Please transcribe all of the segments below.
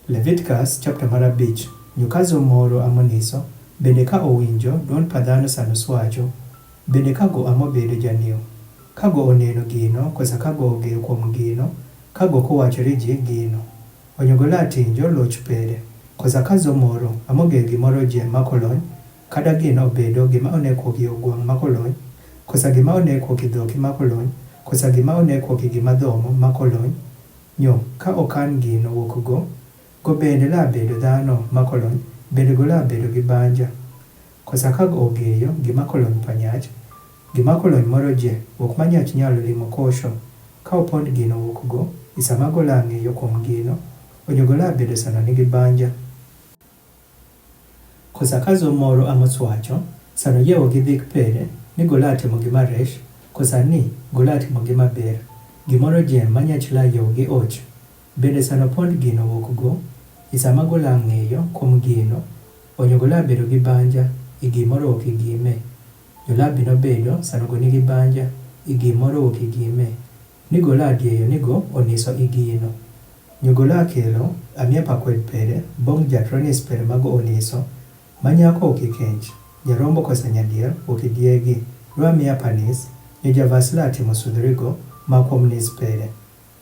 Leviticus chapter mar 5. Nyukazo moro amoniso, bende ka owinjo duond pa dhano sano swacho, bende kago amobedo janio. Kago oneno gino, kosa kago ogeo kuom gino, kago kowachore ji gino. Onyogola atinjo loch pere. Kosa kazo moro amogeo gimoro je makolony, kada gino obedo gima oneko gi ogwang' makolony, kosa gima oneko gi dhoki makolony, kosa gima oneko gi gima dhomo makolony. Nyo, ka okan gino wuokgo, go bende la bedo dhano makolony, bende go la bedo gi banja. Kosa kago ogeyo gima kolony panyach, gima kolony moro je, wuok manyach nyalo limo kosho. Ka opond gino wuokgo, isama go la ng'eyo kuom gino, onyogola bedo sano nigi banja. Kosa kazo moro amoswacho, sano yewo gi dhik pere, ni gola timo gima resh, kosa ni gola timo gima ber. Gimoro je manyach la yewo gi och, bende sano pond gino wuokgo, isama gola ng'eyo kuom gino, onyogola bedo gi banja, igimoro wuok igime. Yola bino bedo sano go nigi banja, igimoro wuok igime. Nigola adieyo nigo oniso igino. Nyogola kelo, amia pakwed pere, bong jatronis pere mago oniso, manyako okikench, jarombo kosa nyadiel, okidiegi, rwa mia panis, nyojavasla timo sudrigo, makom nis pere.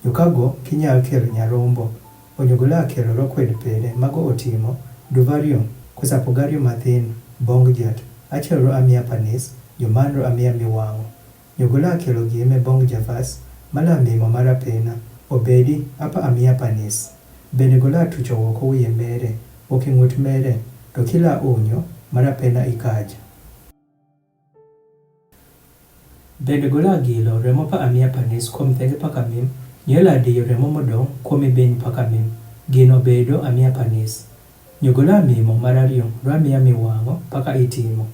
Nyokago kinyal kelo nyarombo, onyogola kelo rokwed pere, mago otimo, duvario, kosa pogario mathin, bong jet, achelo amia panis, jomandro amia miwango. Nyogola kelo gime bong javas, mala mimo mara pena, obedi, apa amia panis. Bende gola tucho woko wiye mere, oking'ut mere, to kila unyo, mara pena ikaja. Bende gola gilo remo pa amia panis kuom thenge paka mim, nyola diyo remo modong kuom beny paka mim, gino bedo amia panis. Nyogola mimo marario, ramia miwango paka itimo.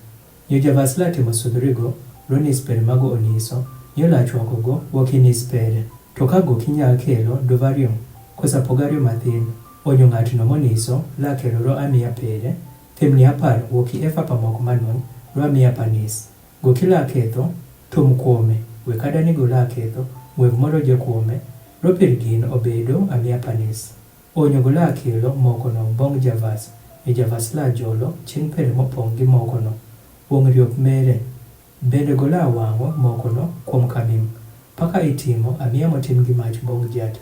Nyojavasla timo sudrigo, ronis pere mago oniso, nyola chwakogo wokinis pere. To kago kinyal kelo duvario, kosa pogario mathin, onyo ng'atno moniso, la kelo ro amia pere, temni apar woki efa pamoko manon, ro amia panis. Go kila ketho, tum kuome, wekada ni gola ketho, wev moro je kuome, ro per gino obedo amia panis. Onyo gola kelo mokono bong javas, e javas la jolo, ching pere mopong gi mokono, wong riok mere, bende gola wango mokono kuom kamim. Paka itimo amia motim gi mach bong jat,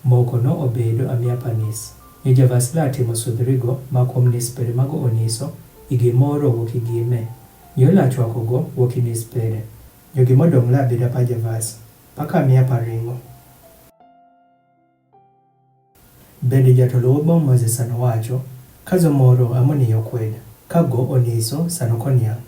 mokono obedo amia panis. E javasla timo sudrigo makom nis pere mago oniso, igimoro wuok igime. Nyola chwakogo wuok inis pere. Nyogimodong la beda pa javas, paka amia paringo. Bende jatolo bong Moses sano wacho, kazo moro amoniyo kwed, kago oniso sano konyang.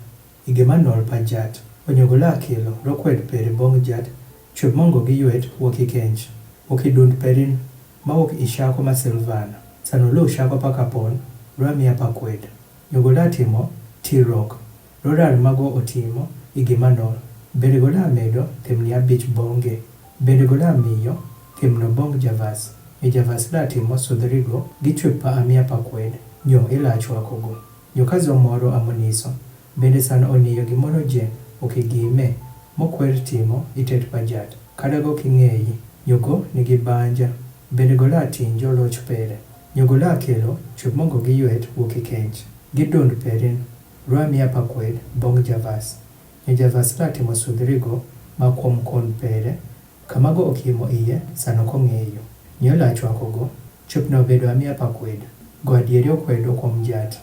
Igimanol pa jat, onyogola kelo rokwed pere bong jat, chub mongo gi yuet wuok ikench, wuok idund perin, ma wuok ishako ma silvana. Sano lo shako paka pon, ramia pakwed. Nyogola timo, tirok, rorar mago otimo, igimanol. Bende gola medo, temni abich bonge. Bende gola miyo, temno bong javas. E javas la timo sudrigo, gichwep pa amia pakwed. Nyo ila chwakogo. Nyokazo moro amoniso, bende sano oniyo gimoro je, okigime, mokwer timo, itet pa jat. Kadago king'eyi, nyogo nigi banja. Bende gola atinjo loch pere. Nyogola kelo, chwep mongo gi yuet wuok ikench. Gidund perin, rwa mia pakwed, bong javas. Nyojavas la timo sudrigo, makom kon pere, kamago okimo iye, sano kong'eyo. Nyola chwakogo, chwep no bedo amia pakwed, go adieri okwedo kuom jat.